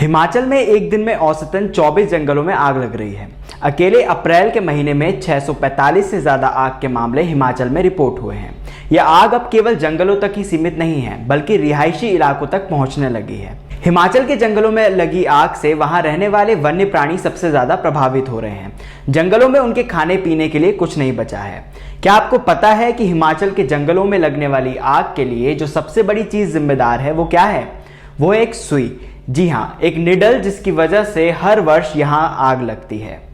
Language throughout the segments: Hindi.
हिमाचल में एक दिन में औसतन 24 जंगलों में आग लग रही है। अकेले अप्रैल के महीने में 645 से ज़्यादा आग के मामले हिमाचल में रिपोर्ट हुए हैं। यह आग अब केवल जंगलों तक ही सीमित नहीं है, बल्कि रिहायशी इलाकों तक पहुंचने लगी है। हिमाचल के जंगलों में लगी आग से वहां रहने वाले वन्य प्राणी सबसे ज़्यादा प्रभावित हो रहे हैं। जंगलों में उनके खाने पीने के लिए कुछ नहीं बचा है। क्या आपको पता है कि हिमाचल के जंगलों में लगने वाली आग के लिए जो सबसे बड़ी चीज़ जिम्मेदार है वो क्या है? वो एक सुई। जी हाँ, एक निडल, जिसकी वजह से हर वर्ष यहाँ आग लगती है।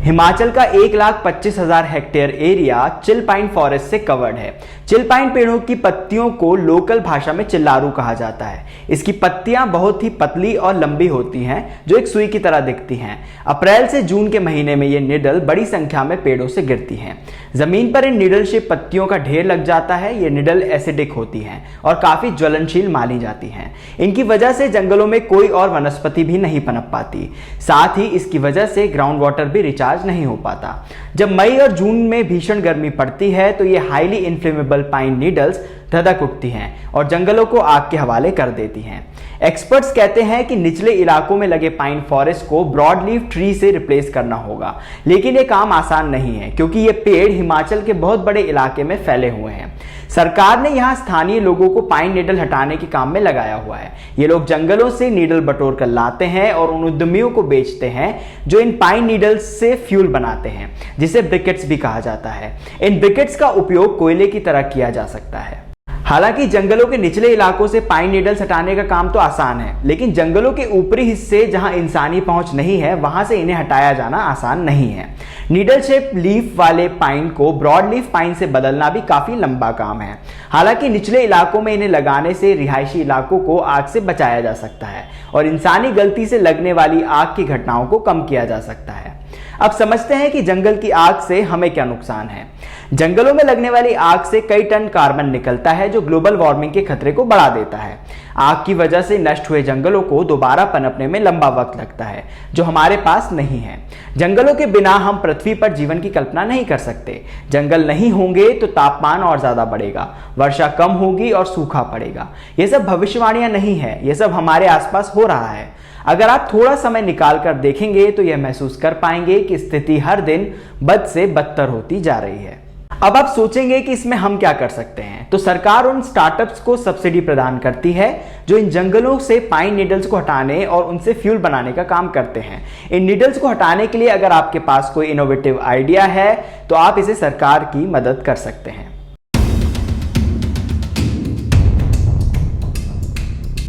हिमाचल का 1,25,000 hectare area chill pine forest से कवर्ड है। चिल पाइन पेड़ों की पत्तियों को लोकल भाषा में चिल्लारू कहा जाता है। इसकी पत्तियां बहुत ही पतली और लंबी होती हैं, जो एक सुई की तरह दिखती हैं। अप्रैल से जून के महीने में ये निडल बड़ी संख्या में पेड़ों से गिरती हैं। जमीन पर इन निडल शेप पत्तियों का ढेर लग जाता है। ये निडल एसिडिक होती हैं और काफी ज्वलनशील मानी जाती हैं। इनकी वजह से जंगलों में कोई और वनस्पति भी नहीं पनप पाती। साथ ही इसकी वजह से ग्राउंड वाटर भी रिचार्ज नहीं हो पाता। जब मई और जून में भीषण गर्मी पड़ती है तो ये हाईली इन्फ्लेमेबल पाइन नीडल्स धधक उठती हैं और जंगलों को आग के हवाले कर देती हैं। एक्सपर्ट्स कहते हैं कि निचले इलाकों में लगे पाइन फॉरेस्ट को ब्रॉड लीफ ट्री से रिप्लेस करना होगा, लेकिन ये काम आसान नहीं है क्योंकि ये पेड़ हिमाचल के बहुत बड़े इलाके में फैले हुए हैं। सरकार ने यहाँ स्थानीय लोगों को पाइन नीडल हटाने के काम में लगाया हुआ है। ये लोग जंगलों से नीडल बटोर कर लाते हैं और उन उद्यमियों को बेचते हैं जो इन पाइन नीडल्स से फ्यूल बनाते हैं, जिसे ब्रिकेट्स भी कहा जाता है। इन ब्रिकेट्स का उपयोग कोयले की तरह किया जा सकता है। हालांकि जंगलों के निचले इलाकों से पाइन नीडल्स हटाने का काम तो आसान है, लेकिन जंगलों के ऊपरी हिस्से जहां इंसानी पहुंच नहीं है, वहां से इन्हें हटाया जाना आसान नहीं है। नीडल शेप लीफ वाले पाइन को ब्रॉड लीफ पाइन से बदलना भी काफी लंबा काम है। हालांकि निचले इलाकों में इन्हें लगाने से रिहायशी इलाकों को आग से बचाया जा सकता है और इंसानी गलती से लगने वाली आग की घटनाओं को कम किया जा सकता है। अब समझते हैं कि जंगल की आग से हमें क्या नुकसान है। जंगलों में लगने वाली आग से कई टन कार्बन निकलता है, जो ग्लोबल वार्मिंग के खतरे को बढ़ा देता है। आग की वजह से नष्ट हुए जंगलों को दोबारा पनपने में लंबा वक्त लगता है, जो हमारे पास नहीं है। जंगलों के बिना हम पृथ्वी पर जीवन की कल्पना नहीं कर सकते। जंगल नहीं होंगे तो तापमान और ज्यादा बढ़ेगा, वर्षा कम होगी और सूखा पड़ेगा। ये सब भविष्यवाणियां नहीं है, ये सब हमारे आसपास हो रहा है। अगर आप थोड़ा समय निकाल कर देखेंगे तो यह महसूस कर पाएंगे कि स्थिति हर दिन बद से बदतर होती जा रही है। अब आप सोचेंगे कि इसमें हम क्या कर सकते हैं, तो सरकार उन स्टार्टअप्स को सब्सिडी प्रदान करती है जो इन जंगलों से पाइन नीडल्स को हटाने और उनसे फ्यूल बनाने का काम करते हैं। इन नीडल्स को हटाने के लिए अगर आपके पास कोई इनोवेटिव आइडिया है तो आप इसे सरकार की मदद कर सकते हैं।